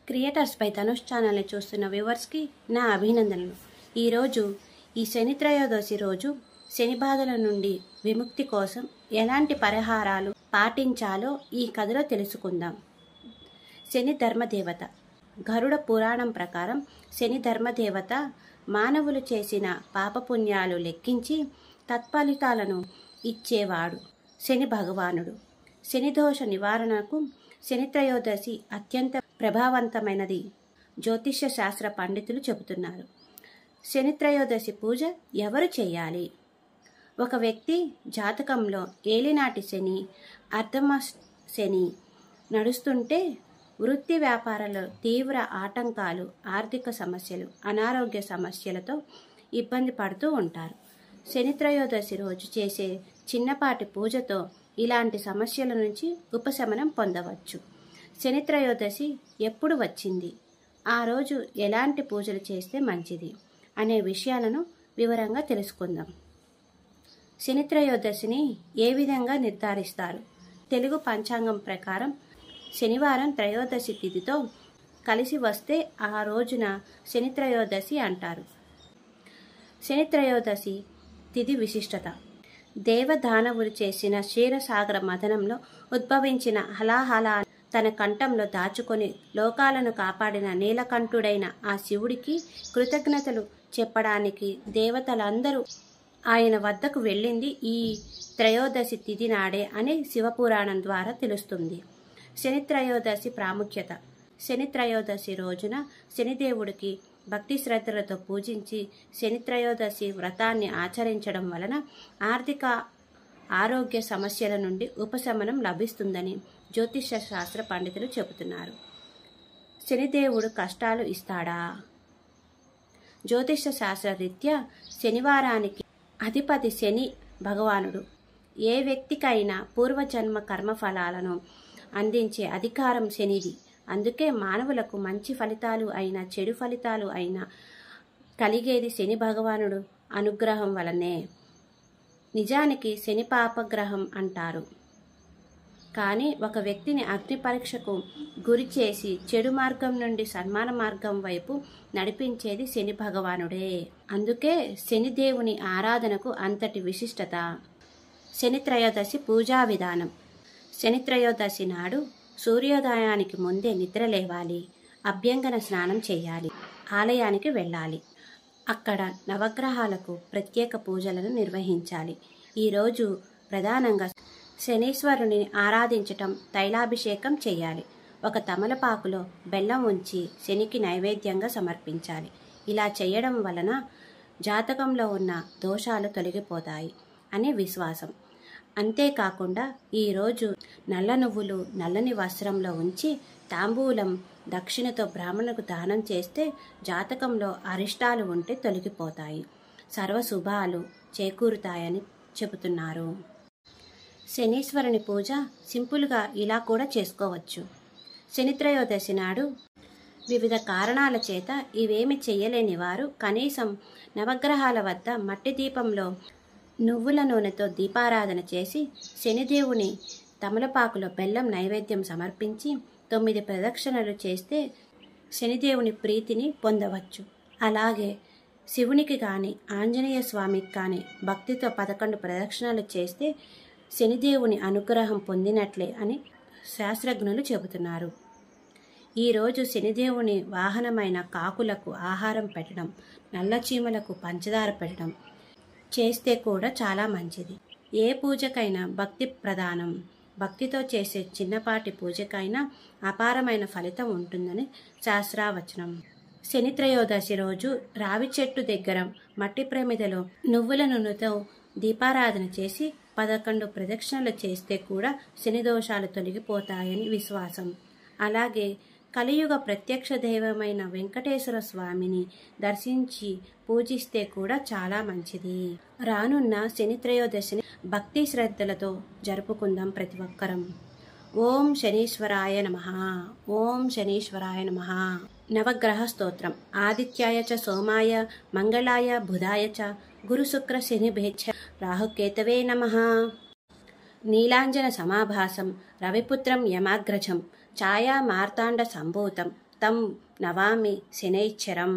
Creators పై ధనుష్ ఛానల్ని చూస్తున్న వ్యూవర్స్కి నా అభినందనలు. ఈరోజు ఈ శని త్రయోదశి రోజు శని బాధల నుండి విముక్తి కోసం ఎలాంటి పరిహారాలు పాటించాలో ఈ కథలో తెలుసుకుందాం. శని ధర్మదేవత. గరుడ పురాణం ప్రకారం శని ధర్మదేవత మానవులు చేసిన పాపపుణ్యాలు లెక్కించి తత్ఫలితాలను ఇచ్చేవాడు శని భగవానుడు. శని దోష నివారణకు శని త్రయోదశి అత్యంత ప్రభావవంతమైనది జ్యోతిష్య శాస్త్ర పండితులు చెబుతున్నారు. శని త్రయోదశి పూజ ఎవరు చేయాలి? ఒక వ్యక్తి జాతకంలో ఏలినాటి శని, అర్ధమ శని నడుస్తుంటే వృత్తి వ్యాపారాల్లో తీవ్ర ఆటంకాలు, ఆర్థిక సమస్యలు, అనారోగ్య సమస్యలతో ఇబ్బంది పడుతూ ఉంటారు. శని త్రయోదశి రోజు చేసే చిన్నపాటి పూజతో ఇలాంటి సమస్యల నుంచి ఉపశమనం పొందవచ్చు. శని త్రయోదశి ఎప్పుడు వచ్చింది, ఆ రోజు ఎలాంటి పూజలు చేస్తే మంచిది అనే విషయాలను వివరంగా తెలుసుకుందాం. శని త్రయోదశిని ఏ విధంగా నిర్ధారిస్తారు? తెలుగు పంచాంగం ప్రకారం శనివారం త్రయోదశి తిథితో కలిసి వస్తే ఆ రోజున శని త్రయోదశి అంటారు. శని త్రయోదశి తిథి విశిష్టత. దేవదానవులు చేసిన క్షీరసాగర మథనంలో ఉద్భవించిన హలాహల తన కంఠంలో దాచుకొని లోకాలను కాపాడిన నీలకంఠుడైన ఆ శివుడికి కృతజ్ఞతలు చెప్పడానికి దేవతలందరూ ఆయన వద్దకు వెళ్ళింది ఈ త్రయోదశి తిథి నాడే అని శివపురాణం ద్వారా తెలుస్తుంది. శని త్రయోదశి ప్రాముఖ్యత. శని త్రయోదశి రోజున శనిదేవుడికి భక్తి శ్రద్ధలతో పూజించి శని త్రయోదశి వ్రతాన్ని ఆచరించడం వలన ఆర్థిక ఆరోగ్య సమస్యల నుండి ఉపశమనం లభిస్తుందని జ్యోతిష శాస్త్ర పండితులు చెబుతున్నారు. శనిదేవుడు కష్టాలు ఇస్తాడా? జ్యోతిష శాస్త్ర రీత్యా శనివారానికి అధిపతి శని భగవానుడు. ఏ వ్యక్తికైనా పూర్వజన్మ కర్మఫలాలను అందించే అధికారం శనిది. అందుకే మానవులకు మంచి ఫలితాలు అయినా చెడు ఫలితాలు అయినా కలిగేది శని భగవానుడు అనుగ్రహం వలనే. నిజానికి శని పాపగ్రహం అంటారు, కానీ ఒక వ్యక్తిని అగ్ని పరీక్షకు గురి చేసి చెడు మార్గం నుండి సన్మాన మార్గం వైపు నడిపించేది శని భగవానుడే. అందుకే శనిదేవుని ఆరాధనకు అంతటి విశిష్టత. శని త్రయోదశి పూజా విధానం. శని త్రయోదశి నాడు సూర్యోదయానికి ముందే నిద్ర లేవాలి, అభ్యంగన స్నానం చేయాలి, ఆలయానికి వెళ్ళాలి. అక్కడ నవగ్రహాలకు ప్రత్యేక పూజలను నిర్వహించాలి. ఈరోజు ప్రధానంగా శనీశ్వరుని ఆరాధించటం, తైలాభిషేకం చేయాలి. ఒక తమలపాకులో బెల్లం ఉంచి శనికి నైవేద్యంగా సమర్పించాలి. ఇలా చేయడం వలన జాతకంలో ఉన్న దోషాలు తొలగిపోతాయి అనే విశ్వాసం. అంతేకాకుండా ఈరోజు నల్ల నువ్వులు నల్లని వస్త్రంలో ఉంచి తాంబూలం దక్షిణతో బ్రాహ్మణులకు దానం చేస్తే జాతకంలో అరిష్టాలు ఉంటే తొలగిపోతాయి, సర్వశుభాలు చేకూరుతాయని చెబుతున్నారు. శనీశ్వరుని పూజ సింపుల్గా ఇలా కూడా చేసుకోవచ్చు. శని త్రయోదశి నాడు వివిధ కారణాల చేత ఇవేమి చెయ్యలేని వారు కనీసం నవగ్రహాల వద్ద మట్టి దీపంలో నువ్వుల నూనెతో దీపారాధన చేసి శనిదేవుని తమలపాకులో బెల్లం నైవేద్యం సమర్పించి 9 ప్రదక్షిణలు చేస్తే శనిదేవుని ప్రీతిని పొందవచ్చు. అలాగే శివునికి కానీ ఆంజనేయ స్వామికి కానీ భక్తితో 11 ప్రదక్షిణలు చేస్తే శనిదేవుని అనుగ్రహం పొందినట్లే అని శాస్త్రజ్ఞులు చెబుతున్నారు. ఈరోజు శనిదేవుని వాహనమైన కాకులకు ఆహారం పెట్టడం, నల్ల చీమలకు పంచదార పెట్టడం చేస్తే కూడా చాలా మంచిది. ఏ పూజకైనా భక్తి ప్రధానం. భక్తితో చేసే చిన్నపాటి పూజకైనా అపారమైన ఫలితం ఉంటుందని శాస్త్రావచనం. శని త్రయోదశి రోజు రావి చెట్టు దగ్గర మట్టి ప్రమిదలో నువ్వుల నూనెతో దీపారాధన చేసి 11 ప్రదక్షిణలు చేస్తే కూడా శని దోషాలు తొలగిపోతాయని విశ్వాసం. అలాగే కలియుగ ప్రత్యక్ష దైవమైన వెంకటేశ్వర స్వామిని దర్శించి పూజిస్తే కూడా చాలా మంచిది. రానున్న శని త్రయోదశిని భక్తి శ్రద్ధలతో జరుపుకుందాం ప్రతి ఒక్కరం. ఓం శనీశ్వరాయ నమః. ఓం శనీశ్వరాయ నమః. నవగ్రహ స్తోత్రం. ఆదిత్యాయ చ సోమాయ మంగళాయ బుధాయ చ గురు శుక్ర శనిభేచ్ఛ రాహుకేతవే నమః. నీలాంజన సమాభాసం రవిపుత్రం యమాగ్రజం ఛాయా మార్తాండ సంభూతం తం నమామి శనైశ్చరం.